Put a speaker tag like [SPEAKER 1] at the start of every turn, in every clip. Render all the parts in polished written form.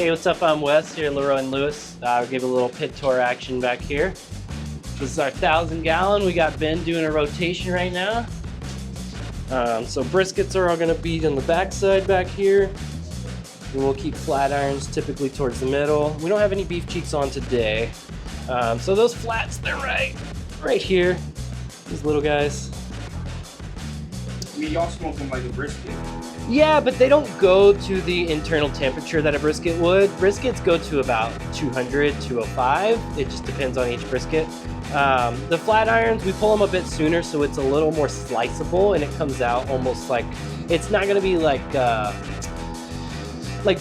[SPEAKER 1] Hey, what's up? I'm Wes here at LeRoy Lewis. I'll give a little pit tour action back here. This is our 1,000-gallon. We got Ben doing a rotation right now. So briskets are all going to be on the backside back here. And we'll keep flat irons typically towards the middle. We don't have any beef cheeks on today. So those flats, they're right here. These little guys.
[SPEAKER 2] Y'all smoke them like a brisket.
[SPEAKER 1] Yeah, but they don't go to the internal temperature that a brisket would. Briskets go to about 200, 205. It just depends on each brisket. The flat irons, we pull them a bit sooner, so it's a little more sliceable, and it comes out almost like, it's not gonna be like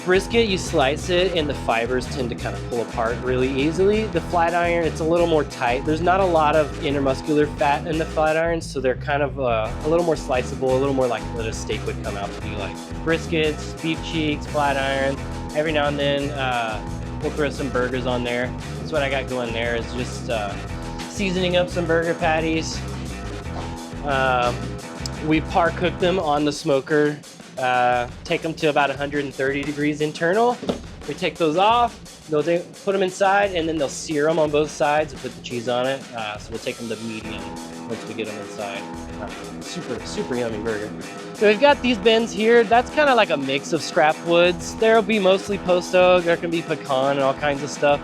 [SPEAKER 1] brisket, you slice it and the fibers tend to kind of pull apart really easily. The flat iron, it's a little more tight. There's not a lot of intermuscular fat in the flat irons, so they're kind of a little more sliceable, a little more like what a steak would come out to be like. Briskets, beef cheeks, flat irons. Every now and then we'll throw some burgers on there. That's what I got going there, is just seasoning up some burger patties. We par cook them on the smoker. Take them to about 130 degrees internal. We take those off, put them inside, and then they'll sear them on both sides and put the cheese on it. So we'll take them to medium once we get them inside. Super yummy burger. So we've got these bins here. That's kind of like a mix of scrap woods. There'll be mostly post oak, there can be pecan and all kinds of stuff.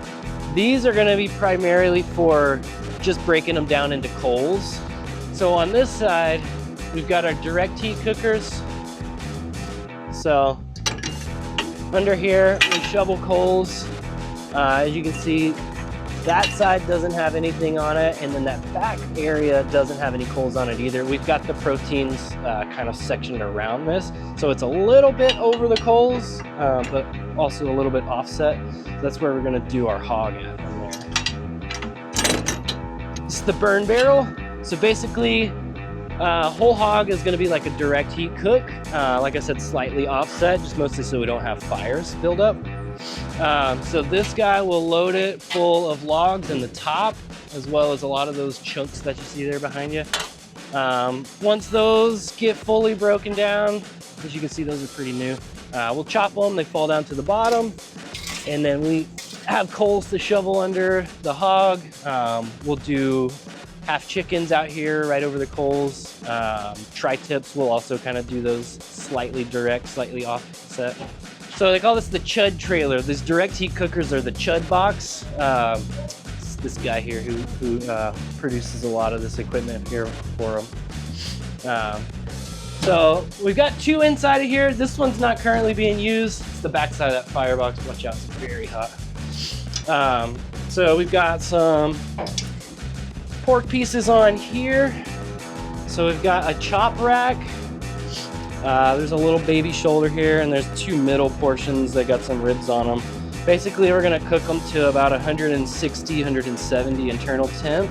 [SPEAKER 1] These are gonna be primarily for just breaking them down into coals. So on this side, we've got our direct heat cookers. So under here, we shovel coals. As you can see, that side doesn't have anything on it, and then that back area doesn't have any coals on it either. We've got the proteins kind of sectioned around this, so it's a little bit over the coals, but also a little bit offset. So that's where we're gonna do our hog at on there. This is the burn barrel. So basically, whole hog is going to be like a direct heat cook. Like I said, slightly offset, just mostly so we don't have fires build up. So this guy will load it full of logs in the top, as well as a lot of those chunks that you see there behind you. Once those get fully broken down, as you can see, those are pretty new. We'll chop them, they fall down to the bottom, and then we have coals to shovel under the hog. We'll do half chickens out here right over the coals. Tri-tips will also kind of do those slightly direct, slightly offset. So they call this the chud trailer. These direct heat cookers are the chud box. It's this guy here who produces a lot of this equipment here for them. So we've got two inside of here. This one's not currently being used. It's the back side of that firebox. Watch out, it's very hot. So we've got some pork pieces on here. So we've got a chop rack. There's a little baby shoulder here, and there's two middle portions that got some ribs on them. Basically, we're gonna cook them to about 160, 170 internal temp.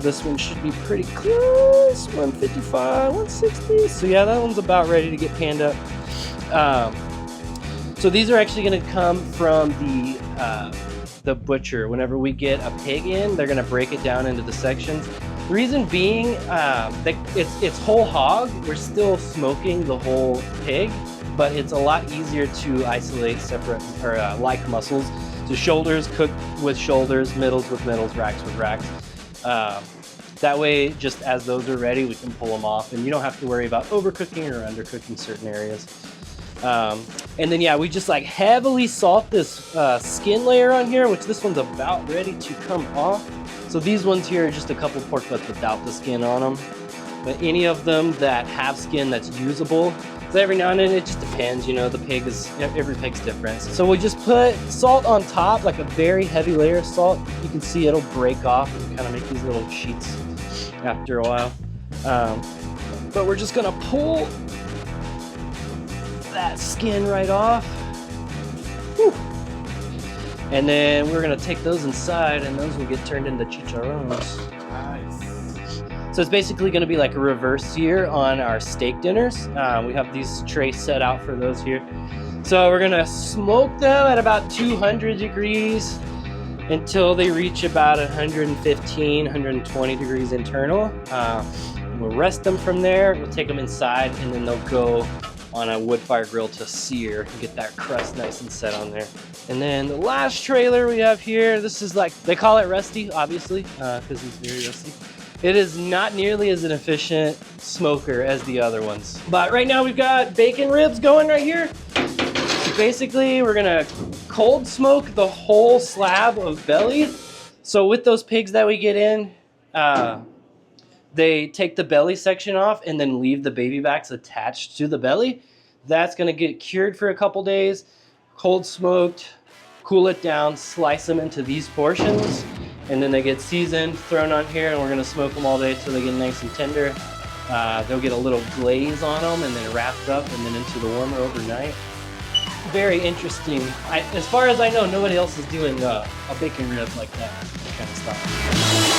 [SPEAKER 1] This one should be pretty close, 155, 160. So yeah, that one's about ready to get panned up. So these are actually gonna come from the butcher. Whenever we get a pig in, they're gonna break it down into the sections. The reason being, it's whole hog. We're still smoking the whole pig, but it's a lot easier to isolate separate or like muscles. So shoulders cooked with shoulders, middles with middles, racks with racks. That way, just as those are ready, we can pull them off, and you don't have to worry about overcooking or undercooking certain areas. And then yeah, we just like heavily salt this skin layer on here, which this one's about ready to come off. So these ones here are just a couple pork butts without the skin on them. But any of them that have skin that's usable, so every now and then it just depends, you know, every pig's different. So we just put salt on top, like a very heavy layer of salt. You can see it'll break off and kind of make these little sheets after a while. But we're just gonna pull that skin right off. Whew. And then we're gonna take those inside, and those will get turned into chicharrones. Nice. So it's basically gonna be like a reverse sear on our steak dinners. We have these trays set out for those here. So we're gonna smoke them at about 200 degrees until they reach about 115, 120 degrees internal. We'll rest them from there. We'll take them inside, and then they'll go on a wood fire grill to sear and get that crust nice and set on there. And then the last trailer we have here, this is like, they call it rusty, obviously, because it's very rusty. It is not nearly as an efficient smoker as the other ones. But right now we've got bacon ribs going right here. So basically, we're gonna cold smoke the whole slab of belly. So with those pigs that we get in, they take the belly section off and then leave the baby backs attached to the belly. That's gonna get cured for a couple days, cold smoked, cool it down, slice them into these portions, and then they get seasoned, thrown on here, and we're gonna smoke them all day till they get nice and tender. They'll get a little glaze on them and then wrapped up and then into the warmer overnight. Very interesting. As far as I know, nobody else is doing a bacon rib like that kind of stuff.